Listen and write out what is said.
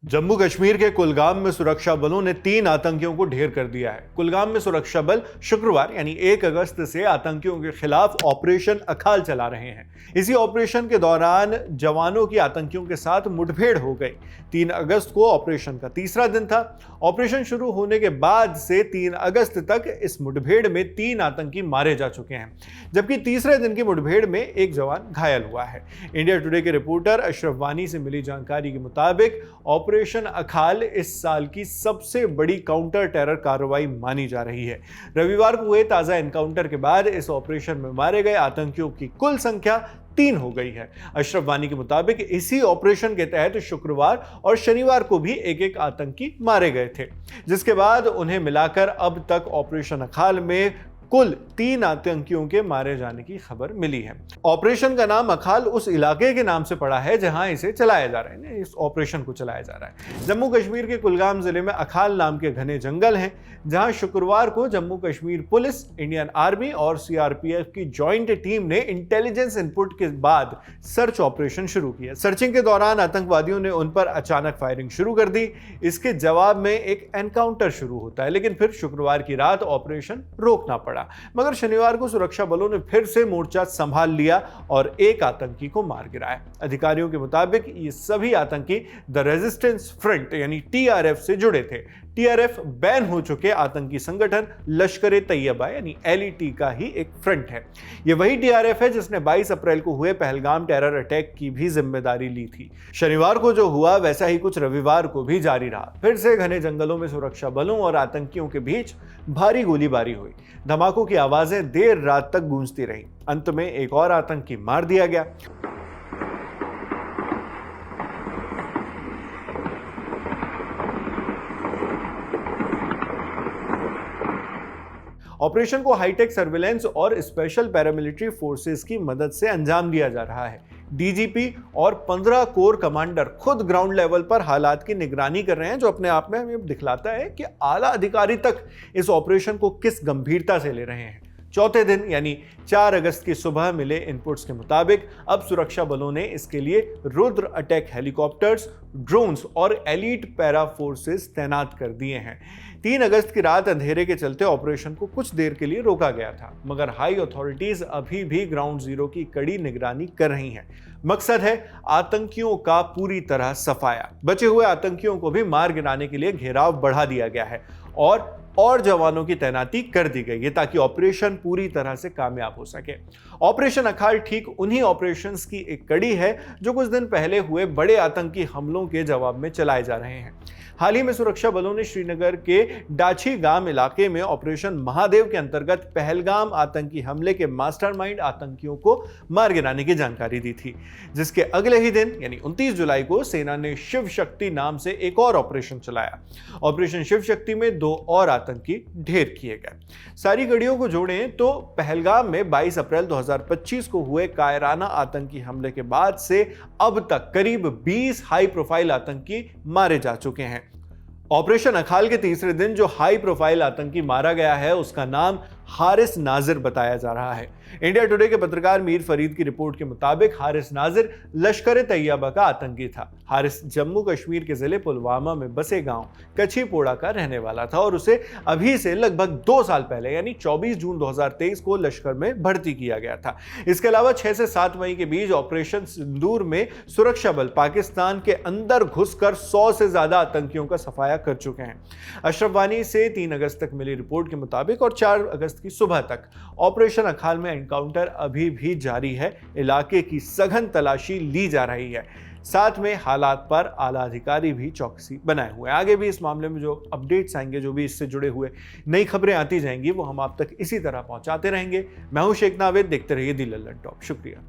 जम्मू कश्मीर के कुलगाम में सुरक्षा बलों ने 3 आतंकियों को ढेर कर दिया है। कुलगाम में सुरक्षा बल शुक्रवार यानी 1 अगस्त से आतंकियों के खिलाफ ऑपरेशन अखाल चला रहे हैं। इसी ऑपरेशन के दौरान जवानों की आतंकियों के साथ मुठभेड़ हो गई। 3 अगस्त को ऑपरेशन का तीसरा दिन था। ऑपरेशन शुरू होने के बाद से 3 अगस्त तक इस मुठभेड़ में 3 आतंकी मारे जा चुके हैं, जबकि तीसरे दिन की मुठभेड़ में एक जवान घायल हुआ है। इंडिया टुडे के रिपोर्टर अशरफ वानी से मिली जानकारी के मुताबिक ऑपरेशन अखाल इस साल की सबसे बड़ी काउंटर टेरर कार्रवाई मानी जा रही है। रविवार को हुए ताजा एनकाउंटर के बाद इस ऑपरेशन में मारे गए आतंकियों की कुल संख्या 3 हो गई है। अशरफ वानी के मुताबिक इसी ऑपरेशन के तहत शुक्रवार और शनिवार को भी एक आतंकी मारे गए थे, जिसके बाद उन्हें मिलाकर अब तक ऑपरेशन अखाल में कुल 3 आतंकियों के मारे जाने की खबर मिली है। ऑपरेशन का नाम अखाल उस इलाके के नाम से पड़ा है जहां इसे चलाया जा रहा है, इस ऑपरेशन को चलाया जा रहा है। जम्मू कश्मीर के कुलगाम जिले में अखाल नाम के घने जंगल हैं, जहां शुक्रवार को Jammu Kashmir police, Indian army और सीआरपीएफ की जॉइंट टीम ने इंटेलिजेंस इनपुट के बाद सर्च ऑपरेशन शुरू किया। सर्चिंग के दौरान आतंकवादियों ने उन पर अचानक फायरिंग शुरू कर दी। इसके जवाब में एक एनकाउंटर शुरू होता है, लेकिन फिर शुक्रवार की रात ऑपरेशन रोकना पड़ा। मगर शनिवार को सुरक्षा बलों ने फिर से मोर्चा संभाल लिया और एक आतंकी को मार गिराया। अधिकारियों के मुताबिक ये सभी आतंकी द रेजिस्टेंस फ्रंट यानी टीआरएफ से जुड़े थे। टीआरएफ बैन हो चुके आतंकी संगठन लश्कर ए तैयबा यानी एलईटी का ही एक फ्रंट है। यह वही टीआरएफ है जिसने 22 अप्रैल को हुए पहलगाम टेरर अटैक की भी जिम्मेदारी ली थी। शनिवार को जो हुआ वैसा ही कुछ रविवार को भी जारी रहा। फिर से घने जंगलों में सुरक्षा बलों और आतंकियों के बीच भारी गोलीबारी हुई। धमाकों की आवाजें देर रात तक गूंजती रही। अंत में एक और आतंकी मार दिया गया। ऑपरेशन को हाईटेक सर्विलेंस और स्पेशल पैरामिलिट्री फोर्सेस की मदद से अंजाम दिया जा रहा है। डीजीपी और 15 कोर कमांडर खुद ग्राउंड लेवल पर हालात की निगरानी कर रहे हैं, जो अपने आप में हमें दिखलाता है कि आला अधिकारी तक इस ऑपरेशन को किस गंभीरता से ले रहे हैं। चौथे दिन यानी 4 अगस्त की सुबह मिले इनपुट्स के मुताबिक अब सुरक्षा बलों ने इसके लिए रुद्र अटैक हेलीकॉप्टर्स, ड्रोन्स और एलीट पैरा फोर्सेस तैनात कर दिए हैं। 3 अगस्त की रात अंधेरे के चलते ऑपरेशन को कुछ देर के लिए रोका गया था, मगर हाई अथॉरिटीज अभी भी ग्राउंड जीरो की कड़ी निगरानी कर रही हैं। मकसद है आतंकियों का पूरी तरह सफाया। बचे हुए आतंकियों को भी मार गिराने के लिए घेराव बढ़ा दिया गया है और जवानों की तैनाती कर दी गई है ताकि ऑपरेशन पूरी तरह से कामयाब हो सके। ऑपरेशन अखाल ठीक उन्हीं ऑपरेशंस की एक कड़ी है जो कुछ दिन पहले हुए बड़े आतंकी हमलों के जवाब में चलाए जा रहे हैं। हाल ही में सुरक्षा बलों ने श्रीनगर के डाची गांव इलाके में ऑपरेशन महादेव के अंतर्गत पहलगाम आतंकी हमले के मास्टरमाइंड आतंकियों को मार गिराने की जानकारी दी थी, जिसके अगले ही दिन यानी 29 जुलाई को सेना ने शिव शक्ति नाम से एक और ऑपरेशन चलाया। ऑपरेशन शिव शक्ति में 2 और आतंकी ढेर किए गए। सारी कड़ियों को जोड़ें तो पहलगाम में 22 अप्रैल 2025 को हुए कायराना आतंकी हमले के बाद से अब तक करीब 20 हाई प्रोफाइल आतंकी मारे जा चुके हैं। ऑपरेशन अखाल के तीसरे दिन जो हाई प्रोफाइल आतंकी मारा गया है उसका नाम हारिस नाजिर बताया जा रहा है। इंडिया टुडे के पत्रकार मीर फरीद की रिपोर्ट के मुताबिक हारिस नाजिर लश्कर ए तैयबा का आतंकी था। हारिस जम्मू कश्मीर के जिले पुलवामा में बसे गांव कच्छीपोड़ा का रहने वाला था और उसे अभी से लगभग 2 साल पहले यानी 24 जून 2023 को लश्कर में भर्ती किया गया था। इसके अलावा 6 से 7 मई के बीच ऑपरेशन सिंदूर में सुरक्षा बल पाकिस्तान के अंदर घुसकर 100 से ज्यादा आतंकियों का सफाया कर चुके हैं। अशरफ वानी से 3 अगस्त तक मिली रिपोर्ट के मुताबिक और 4 अगस्त की सुबह तक ऑपरेशन अखाल में एनकाउंटर अभी भी जारी है। इलाके की सघन तलाशी ली जा रही है। साथ में हालात पर आला अधिकारी भी चौकसी बनाए हुए हैं। आगे भी इस मामले में जो अपडेट्स आएंगे, जो भी इससे जुड़े हुए नई खबरें आती जाएंगी, वो हम आप तक इसी तरह पहुंचाते रहेंगे। मैं हूं शेख नावेद, देखते रहिए दी लल्लन टॉप। शुक्रिया।